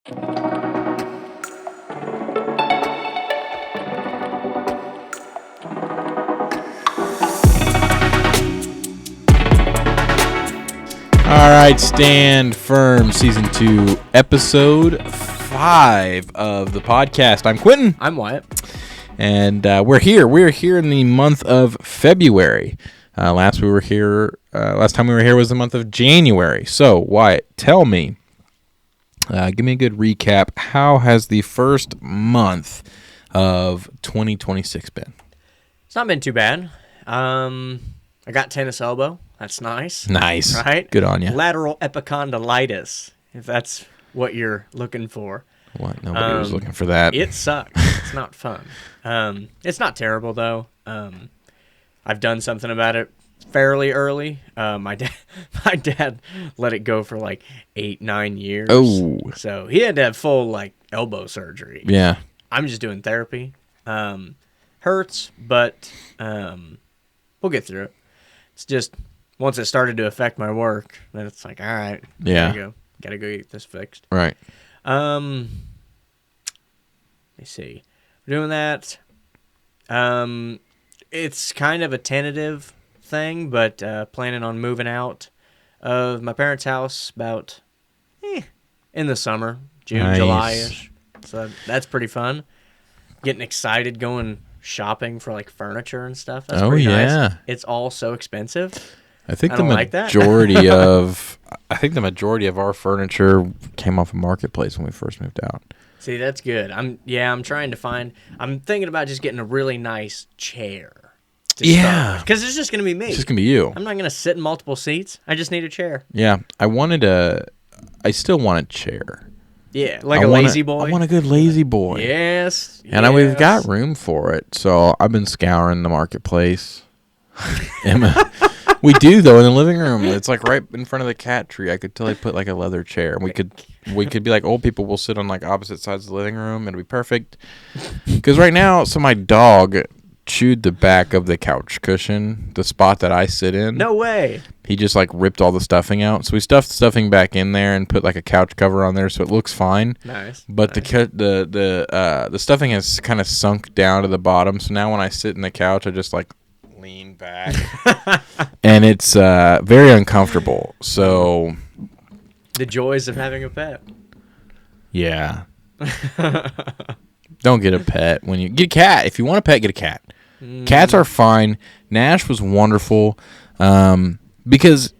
All right, Stand Firm, Season 2, Episode 5 of the podcast. I'm Quintin. I'm Wyatt. And we're here. We're here in the month of February. Last time we were here was the month of January. So, Wyatt, tell me, give me a good recap. How has the first month of 2026 been? It's not been too bad. I got tennis elbow. That's nice. Nice. Right? Good on you. Lateral epicondylitis, if that's what you're looking for. What? Nobody was looking for that. It sucks. It's not fun. It's not terrible, though. I've done something about it fairly early. My dad let it go for like 8-9 years. Oh. So he had to have full elbow surgery. Yeah. I'm just doing therapy. Hurts, but we'll get through it. It's just once it started to affect my work, then it's like, all right, Yeah. gotta go get this fixed. Right. Let me see. We're doing that. It's kind of a tentative thing, but planning on moving out of my parents' house about in the summer, June, Nice. July-ish. So that's pretty fun. Getting excited going shopping for furniture and stuff. That's pretty nice. It's all so expensive. I think I don't like that. I think the majority of our furniture came off a marketplace when we first moved out. See, that's good. I'm thinking about just getting a really nice chair. Because it's just gonna be me. It's just gonna be you. I'm not gonna sit in multiple seats. I just need a chair. Yeah, I still want a chair. Yeah, a lazy boy. I want a good lazy boy. Yes. And we've got room for it, so I've been scouring the marketplace. We do though in the living room. It's right in front of the cat tree. I could totally put a leather chair, and we could be like old people. We'll sit on opposite sides of the living room. It'll be perfect. Because right now, so my dog chewed the back of the couch cushion, the spot that I sit in. No way. He just ripped all the stuffing out. So we stuffed the stuffing back in there and put a couch cover on there, so it looks fine. Nice. But nice. the stuffing has kind of sunk down to the bottom. So now when I sit in the couch, I just lean back, and it's very uncomfortable. So the joys of having a pet. Yeah. Don't get a pet. When you get a cat, if you want a pet, get a cat. Cats are fine. Nash was wonderful because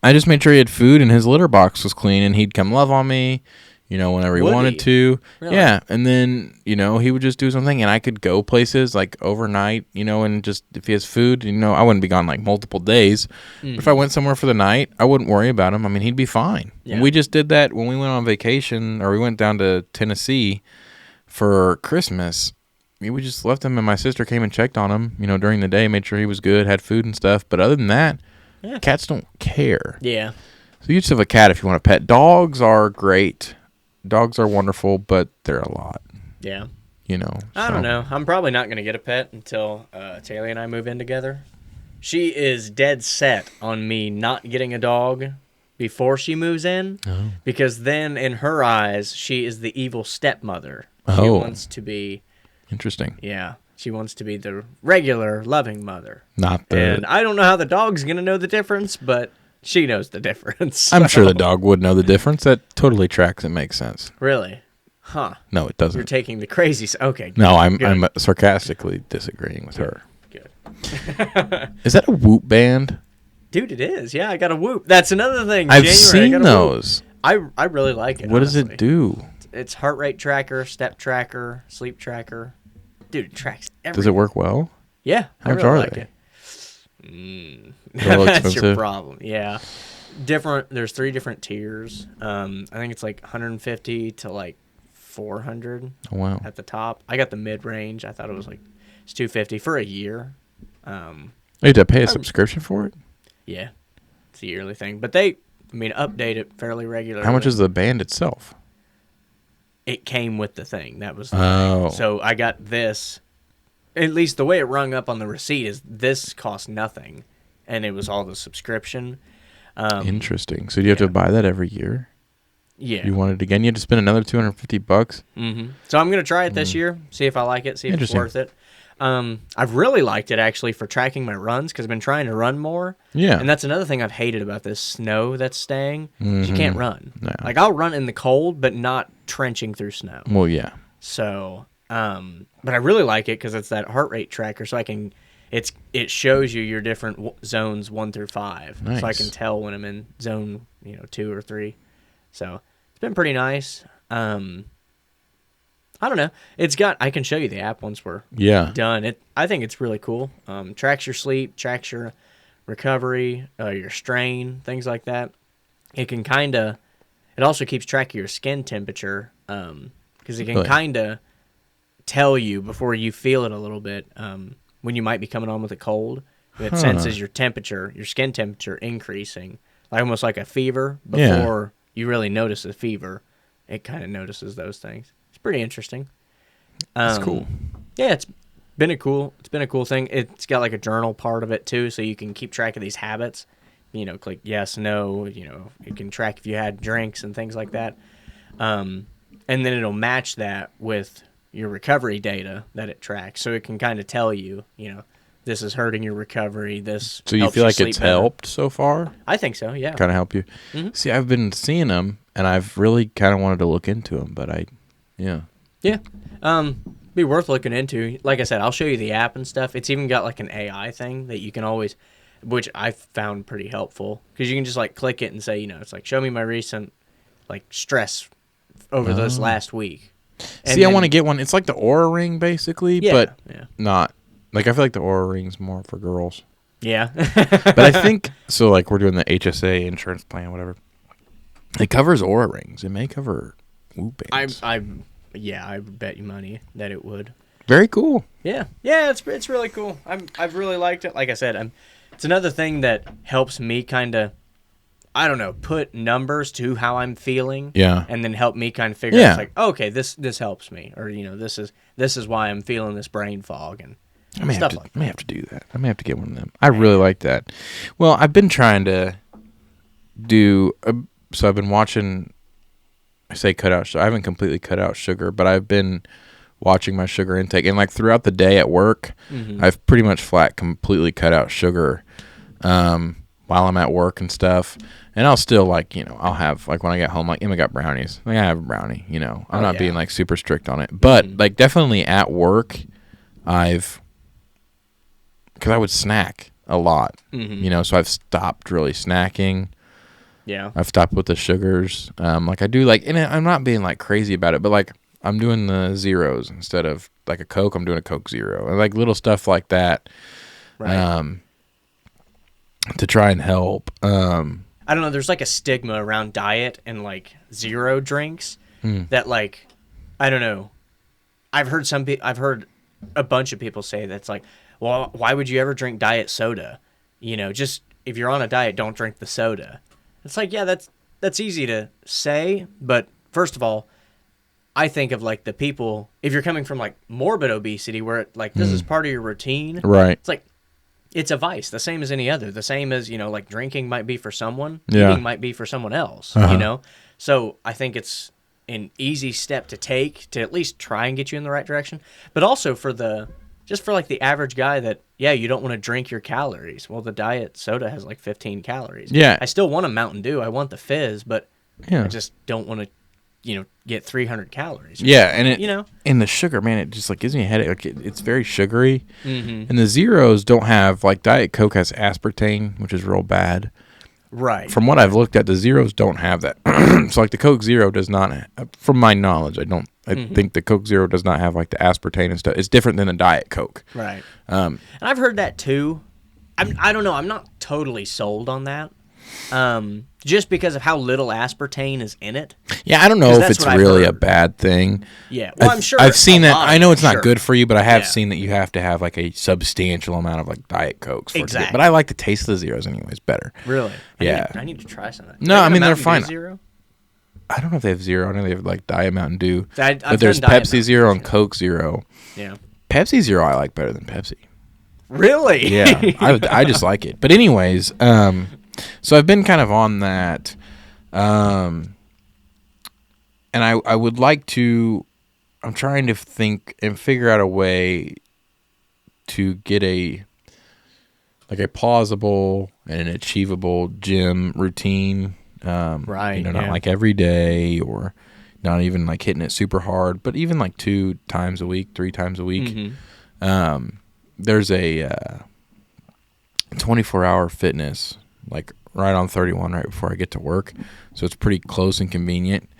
I just made sure he had food and his litter box was clean, and he'd come love on me, whenever he wanted to. Really? Yeah, and then he would just do something, and I could go places overnight, and just if he has food, I wouldn't be gone multiple days. But if I went somewhere for the night, I wouldn't worry about him. I mean, he'd be fine. Yeah. We just did that when we went on vacation, or we went down to Tennessee for Christmas. We just left him, and my sister came and checked on him, during the day, made sure he was good, had food and stuff. But other than that, cats don't care. Yeah. So you just have a cat if you want a pet. Dogs are great. Dogs are wonderful, but they're a lot. Yeah. I don't know. I'm probably not going to get a pet until Taylor and I move in together. She is dead set on me not getting a dog before she moves in, because then in her eyes, she is the evil stepmother. She wants to be... Interesting. Yeah. She wants to be the regular, loving mother. Not the... And I don't know how the dog's going to know the difference, but she knows the difference. So. I'm sure the dog would know the difference. That totally tracks and makes sense. Really? Huh. No, it doesn't. You're taking the crazy... Okay. Good. No, I'm sarcastically disagreeing with her. Good. Is that a Whoop band? Dude, it is. Yeah, I got a Whoop. That's another thing. I've seen those. I really like it. What does it do? It's heart rate tracker, step tracker, sleep tracker. Dude, it tracks everything. Does it work well? Yeah. How much are they? That's your problem. Yeah. There's 3 different tiers. I think it's 150 to 400. Oh, wow. At the top. I got the mid range. I thought it was it's 250 for a year. You have to pay a subscription for it? Yeah. It's a yearly thing. But they update it fairly regularly. How much is the band itself? It came with the thing. That was the thing. So I got this. At least the way it rung up on the receipt is this cost nothing, and it was all the subscription. Interesting. So do you have to buy that every year? Yeah. You want it again? You had to spend another $250. Mm-hmm. So I'm gonna try it this year. See if I like it. See if it's worth it. I've really liked it actually for tracking my runs because I've been trying to run more. Yeah. And that's another thing I've hated about this snow that's staying. Is you can't run. Yeah. Like I'll run in the cold, but not trenching through snow. Well, yeah. So, but I really like it because it's that heart rate tracker, so I can. It shows you your different zones 1 through 5, Nice. so I can tell when I'm in zone 2 or 3. So it's been pretty nice. I don't know. I can show you the app once we're done. I think it's really cool. Tracks your sleep, tracks your recovery, your strain, things like that. It also keeps track of your skin temperature, because it can kind of tell you before you feel it a little bit, when you might be coming on with a cold. It senses your skin temperature increasing, almost like a fever before you really notice a fever. It kind of notices those things. It's pretty interesting. That's cool. Yeah, it's been a cool thing. It's got like a journal part of it too, so you can keep track of these habits. Click yes, no. It can track if you had drinks and things like that. And then it'll match that with your recovery data that it tracks, so it can kind of tell you, this is hurting your recovery. This. So you feel like it's helped so far? I think so. Yeah. Kind of help you. Mm-hmm. See, I've been seeing them, and I've really kind of wanted to look into them, but yeah. Be worth looking into. Like I said, I'll show you the app and stuff. It's even got like an AI thing that you can always, which I found pretty helpful, because you can just like click it and say, it's like, show me my recent like stress over this last week. See, I want to get one. It's like the Oura Ring, basically, but not. Like, I feel like the Oura Ring's more for girls. Yeah. But I think, so, like, we're doing the HSA insurance plan, whatever. It covers Oura Rings. It may cover Whoop bands. I bet you money that it would. Very cool. Yeah, it's really cool. I've really liked it. Like I said, it's another thing that helps me kind of, I don't know, put numbers to how I'm feeling. Yeah. And then help me kind of figure out, like, okay, this helps me, or this is why I'm feeling this brain fog and stuff like that. I may have to do that. I may have to get one of them. I really like that. Well, I've been trying to do. So I've been watching. I say cut out. I haven't completely cut out sugar, but I've been watching my sugar intake, and like throughout the day at work, I've pretty much completely cut out sugar. While I'm at work and stuff, and I'll still I'll have like when I get home, like Emma got brownies. Like I have a brownie, I'm not being like super strict on it, but like definitely at work, because I would snack a lot, so I've stopped really snacking. Yeah, I've stopped with the sugars. Like I do and I'm not being like crazy about it, but like I'm doing the zeros instead of like a Coke. I'm doing a Coke Zero, and like little stuff like that. Right. To try and help. I don't know. There's like a stigma around diet and like zero drinks that like, I don't know. I've heard a bunch of people say that's like, well, why would you ever drink diet soda? Just if you're on a diet, don't drink the soda. It's like, yeah, that's easy to say, but first of all, I think of like the people, if you're coming from like morbid obesity where like this is part of your routine, right? It's like, it's a vice, the same as any other. The same as, like drinking might be for someone, eating might be for someone else, So I think it's an easy step to take to at least try and get you in the right direction. But also for the average guy that, you don't want to drink your calories. Well, the diet soda has like 15 calories. Yeah. I still want a Mountain Dew. I want the fizz, but I just don't want to, get 300 calories. Yeah, and it, and the sugar, man, it just like gives me a headache. Like it's very sugary, and the zeros don't have like Diet Coke has aspartame, which is real bad. Right. From what I've looked at, the zeros don't have that. So like the Coke Zero does not. From my knowledge, I think the Coke Zero does not have like the aspartame and stuff. It's different than a Diet Coke. Right. And I've heard that too. I don't know. I'm not totally sold on that. Just because of how little aspartame is in it. Yeah, I don't know if it's really a bad thing. Yeah, well, I'm sure I've seen that. I know it's not good for you, but I have seen that you have to have like a substantial amount of like Diet Cokes. Exactly. But I like the taste of the zeros anyways better. Really? Yeah. I need to try some of that. No, I mean they're fine. Zero? I don't know if they have zero. I know they have like Diet Mountain Dew. But there's Pepsi Zero and Coke Zero. Yeah. Pepsi Zero I like better than Pepsi. Really? Yeah, I just like it. But anyways, so I've been kind of on that. and I would like to. I'm trying to think and figure out a way to get a plausible and an achievable gym routine. Right. Not like every day or not even like hitting it super hard, but even like 2 times a week, 3 times a week. There's a 24-hour fitness like right on 31 right before I get to work. So it's pretty close and convenient.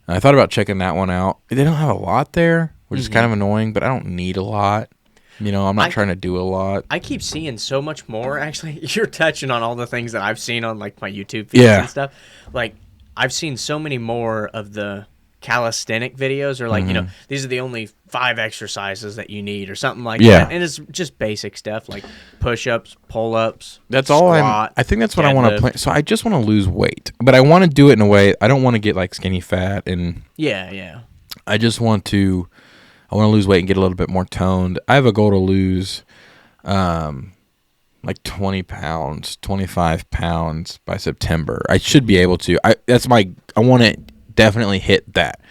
I thought about checking that one out. They don't have a lot there, which is kind of annoying, but I don't need a lot. I'm not trying to do a lot. I keep seeing so much more. Actually, you're touching on all the things that I've seen on like my YouTube feeds and stuff. Like, I've seen so many more of the calisthenic videos, or like these are the only 5 exercises that you need, or something like that. And it's just basic stuff like push-ups, pull-ups. That's squat, all. I think that's what I want to plan. So I just want to lose weight, but I want to do it in a way. I don't want to get like skinny fat, and I just want to. I want to lose weight and get a little bit more toned. I have a goal to lose like 20 pounds, 25 pounds by September. I should be able to. I want to definitely hit that.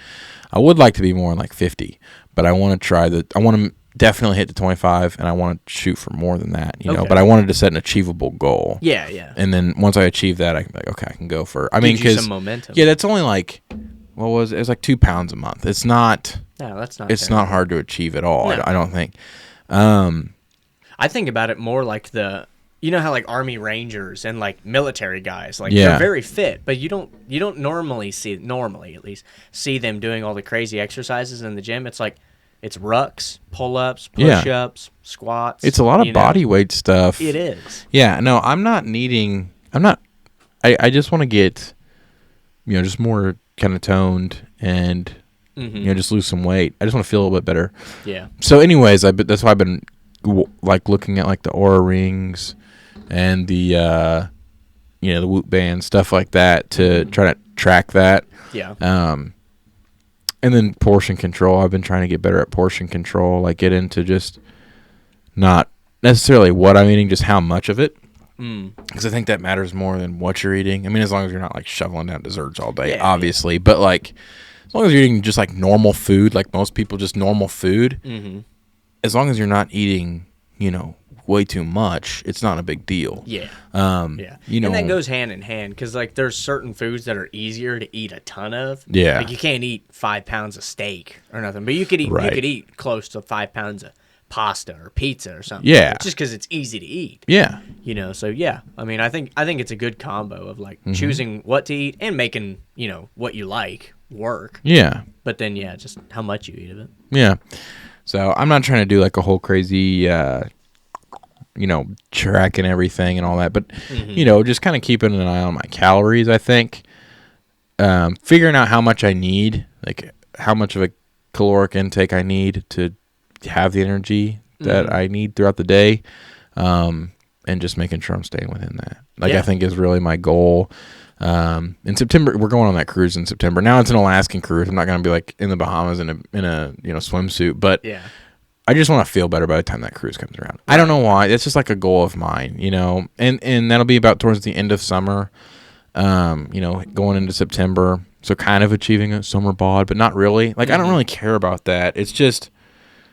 I would like to be more like 50, but I want to try I want to definitely hit the 25, and I want to shoot for more than that, you know, but I wanted to set an achievable goal. Yeah. And then once I achieve that, I can be like, okay, I can go for, Gives you some momentum. Yeah, that's only like, what was it? It's like 2 pounds a month. It's not. No, that's not. It's not hard to achieve at all. No. I don't think. I think about it more like you know how like Army Rangers and like military guys, like they're very fit, but you don't normally at least see them doing all the crazy exercises in the gym. It's like it's rucks, pull-ups, push-ups, squats. It's a lot of body weight stuff. It is. Yeah, no, I just want to get just more kind of toned and just lose some weight. I just want to feel a little bit better. Yeah. So anyways, that's why I've been like looking at like the Oura rings and the the Whoop band, stuff like that, to try to track that. Yeah. And then portion control. I've been trying to get better at portion control, like get into just not necessarily what I'm eating, just how much of it. Because I think that matters more than what you're eating. I mean, as long as you're not like shoveling down desserts all day, obviously. But like, as long as you're eating just like normal food, like most people, just normal food, as long as you're not eating, way too much, it's not a big deal. Yeah. And that goes hand in hand, because like there's certain foods that are easier to eat a ton of. Yeah. Like you can't eat 5 pounds of steak or nothing, but you could eat close to 5 pounds of pasta or pizza or something. Yeah. Just because it's easy to eat. Yeah. So yeah. I mean, I think it's a good combo of like choosing what to eat and making, what you like work. Yeah. But then just how much you eat of it. Yeah. So I'm not trying to do like a whole crazy tracking everything and all that, but just kind of keeping an eye on my calories, I think. Figuring out how much I need, like how much of a caloric intake I need to have the energy that I need throughout the day, and just making sure I'm staying within that. I think is really my goal. In September, we're going on that cruise in September. Now it's an Alaskan cruise. I'm not going to be like in the Bahamas in a swimsuit, but I just want to feel better by the time that cruise comes around. I don't know why. It's just like a goal of mine, and that'll be about towards the end of summer, going into September. So kind of achieving a summer bod, but not really. Like I don't really care about that. It's just.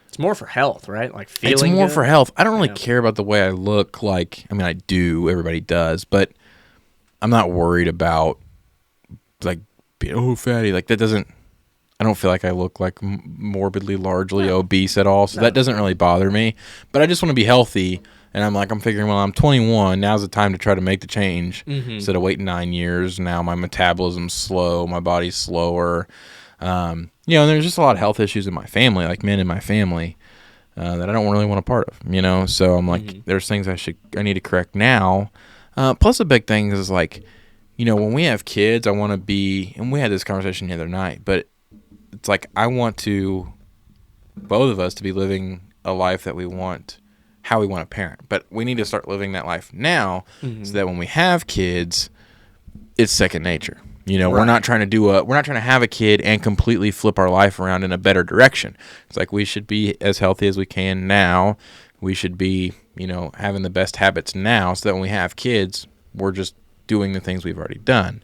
It's more for health, right? Like feeling It's more good. for health. I don't really care about the way I look. Like, I mean, I do. Everybody does. But I'm not worried about, like, being, fatty. Like, that doesn't, I don't feel like I look like morbidly, largely obese at all. So that doesn't really bother me. But I just want to be healthy. And I'm figuring, well, I'm 21. Now's the time to try to make the change. Instead of waiting 9 years. Now my metabolism's slow. My body's slower. And there's just a lot of health issues in my family, like men in my family, that I don't really want a part of, so I'm like, there's things I need to correct now. Plus a big thing is like, when we have kids, I want to be, and we had this conversation the other night, but it's like, I want both of us to be living a life that we want, how we want to parent, but we need to start living that life now so that when we have kids, it's second nature. We're not trying to we're not trying to have a kid and completely flip our life around in a better direction. It's like we should be as healthy as we can now. We should be, having the best habits now so that when we have kids, we're just doing the things we've already done.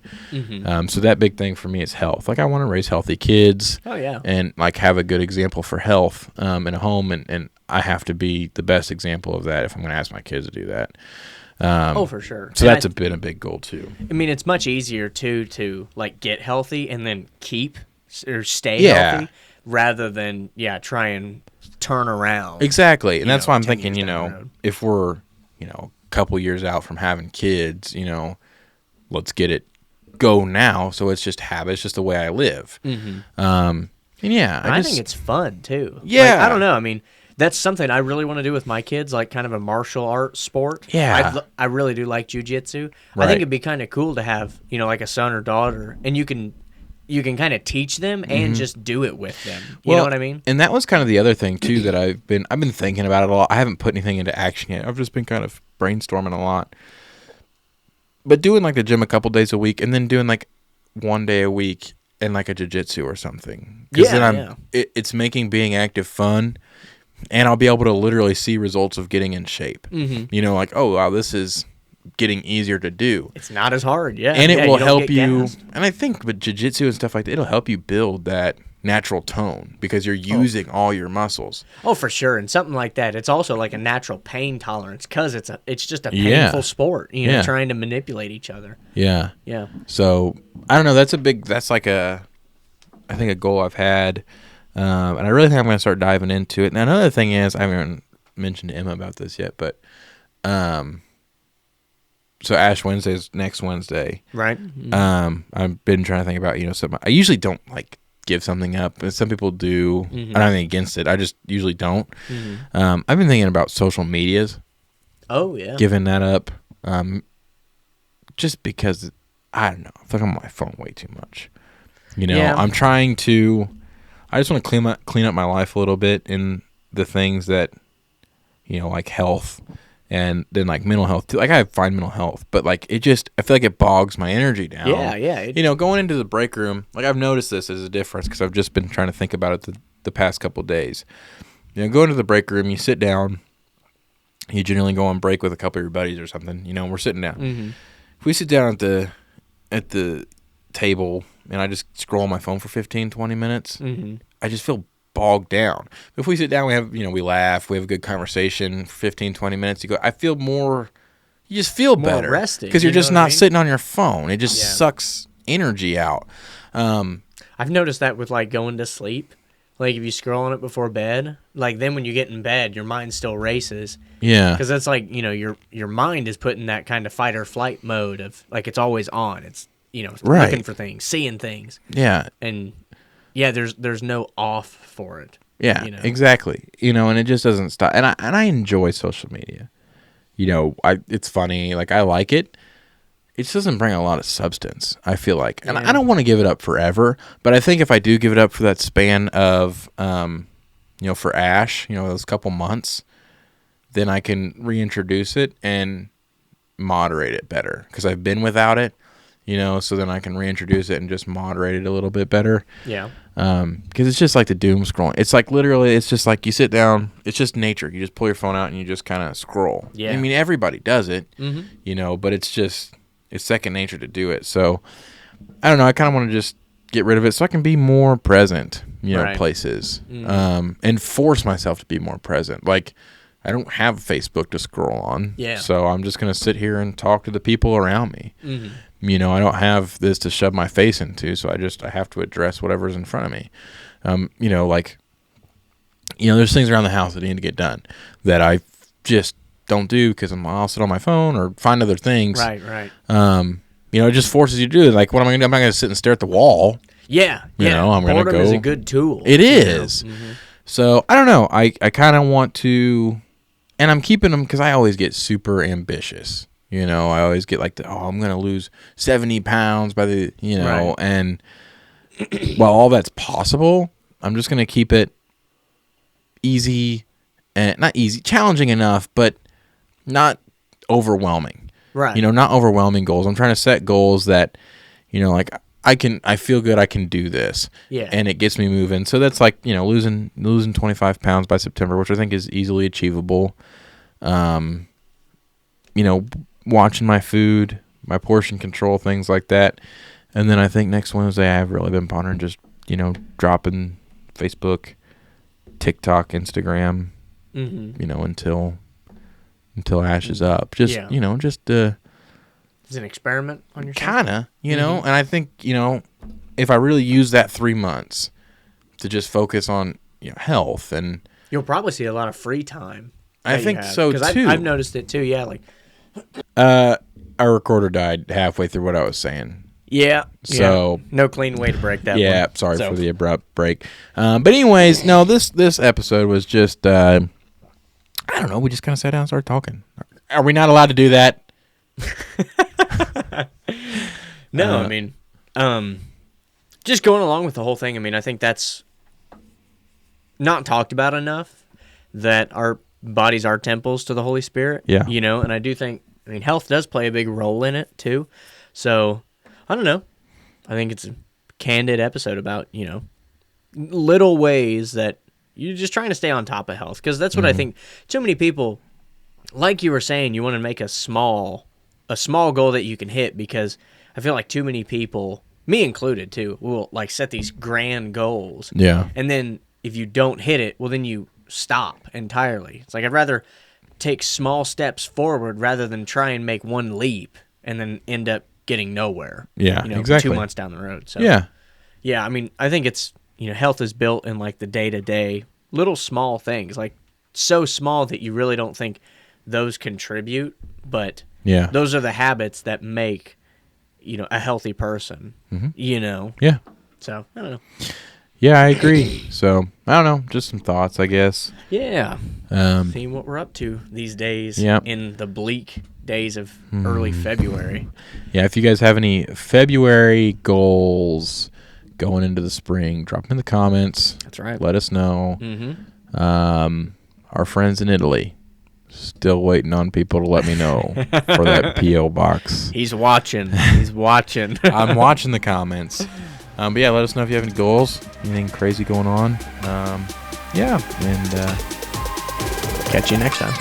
So that big thing for me is health. Like I want to raise healthy kids. Oh yeah. And like have a good example for health in a home, and I have to be the best example of that if I'm going to ask my kids to do that. For sure. So that's been a big goal too. I mean, it's much easier too to like get healthy and then keep or stay healthy rather than try and turn around. Exactly. And that's why I'm thinking, if we're, a couple years out from having kids, let's get it go now. So it's just habit. It's just the way I live. And I think it's fun too. Yeah. Like, I don't know. I mean, that's something I really want to do with my kids, like kind of a martial art sport. Yeah. I really do like jiu-jitsu. Right. I think it'd be kind of cool to have, like a son or daughter, and you can kind of teach them and just do it with them. You know what I mean? And that was kind of the other thing too that I've been thinking about it a lot. I haven't put anything into action yet. I've just been kind of brainstorming a lot. But doing like the gym a couple days a week, and then doing like one day a week in like a jiu-jitsu or something. Because then it's making being active fun, and I'll be able to literally see results of getting in shape. Like, oh wow, this is getting easier to do. It's not as hard, and it will help you. And I think with jiu-jitsu and stuff like that, it'll help you build that natural tone because you're using all your muscles. Oh, for sure. And something like that, it's also like a natural pain tolerance because it's just a painful sport. Trying to manipulate each other. Yeah. Yeah. So I don't know. That's like I think a goal I've had, and I really think I'm going to start diving into it. Now another thing is I haven't mentioned to Emma about this yet, but so Ash Wednesday is next Wednesday. Right. I've been trying to think about, something. I usually don't like give something up, but some people do. I don't have anything against it. I just usually don't. I've been thinking about social medias. Oh, yeah. Giving that up. Just because, I don't know. I feel like I'm on my phone way too much. I'm trying to, I just want to clean up my life a little bit in the things that, like health. And then like mental health too. Like I have fine mental health, but like I feel like it bogs my energy down. Yeah. Going into the break room, like I've noticed this as a difference because I've just been trying to think about it the past couple of days. Go into the break room, you sit down. You generally go on break with a couple of your buddies or something. We're sitting down. If we sit down at the table and I just scroll on my phone for 15, 20 minutes, I just feel bogged down. If we sit down, we have, we laugh, we have a good conversation for 15, 20 minutes. You just feel more better. Rested. Because you're just not sitting on your phone. It just sucks energy out. I've noticed that with like going to sleep. Like if you scroll on it before bed, like then when you get in bed, your mind still races. Yeah. Because that's like, your mind is put in that kind of fight or flight mode of like it's always on. It's, looking for things, seeing things. Yeah. And there's no off for it. Yeah, exactly. And it just doesn't stop. And I enjoy social media. It's funny. Like I like it. It just doesn't bring a lot of substance, I feel like. And I don't want to give it up forever, but I think if I do give it up for that span of, for Ash, those couple months, then I can reintroduce it and moderate it better because I've been without it. So then I can reintroduce it and just moderate it a little bit better. Yeah. Because it's just like the doom scrolling. It's like literally, it's just like you sit down. It's just nature. You just pull your phone out and you just kind of scroll. Yeah. I mean, everybody does it, but it's second nature to do it. So I don't know. I kind of want to just get rid of it so I can be more present, places, and force myself to be more present. Like I don't have Facebook to scroll on. Yeah. So I'm just going to sit here and talk to the people around me. I don't have this to shove my face into, so I have to address whatever's in front of me. There's things around the house that need to get done that I just don't do because I'll sit on my phone or find other things. Right. It just forces you to do it. Like, what am I going to do? I'm not going to sit and stare at the wall. Yeah. I'm going to go. Boredom is a good tool. It is. So, I don't know. I kind of want to, and I'm keeping them because I always get super ambitious. I always get like, I'm going to lose 70 pounds by the, Right. And while all that's possible, I'm just going to keep it easy and not easy, challenging enough, but not overwhelming. Right. Not overwhelming goals. I'm trying to set goals that, like I feel good. I can do this. Yeah. And it gets me moving. So that's like, losing 25 pounds by September, which I think is easily achievable. Watching my food, my portion control, things like that. And then I think next Wednesday I've really been pondering just, dropping Facebook, TikTok, Instagram, until Ash is up. Just, just it's an experiment on yourself. Kinda, and I think, if I really use that 3 months to just focus on, health, and you'll probably see a lot of free time. I think so too. I've noticed it too. Yeah, like our recorder died halfway through what I was saying. Yeah. So no clean way to break that. Yeah. Sorry for the abrupt break. But anyways, no, this episode was just I don't know. We just kind of sat down and started talking. Are we not allowed to do that? No, I mean, just going along with the whole thing. I mean, I think that's not talked about enough, that our bodies are temples to the Holy Spirit. Yeah. And I do think, health does play a big role in it too. So, I don't know. I think it's a candid episode about, little ways that you're just trying to stay on top of health. Because that's what I think too many people, like you were saying, you want to make a small goal that you can hit, because I feel like too many people, me included too, will like set these grand goals. Yeah. And then if you don't hit it, well, then you stop entirely. It's like I'd rather take small steps forward rather than try and make one leap and then end up getting nowhere. Yeah, exactly. 2 months down the road. So yeah, I think it's, health is built in like the day-to-day little small things, like so small that you really don't think those contribute, but those are the habits that make, a healthy person, Yeah. So, I don't know. Yeah, I agree. So, I don't know. Just some thoughts, I guess. Yeah. Seeing what we're up to these days in the bleak days of early February. Yeah, if you guys have any February goals going into the spring, drop them in the comments. That's right. Let us know. Our friends in Italy, still waiting on people to let me know for that P.O. box. He's watching. I'm watching the comments. But yeah, let us know if you have any goals, anything crazy going on. And catch you next time.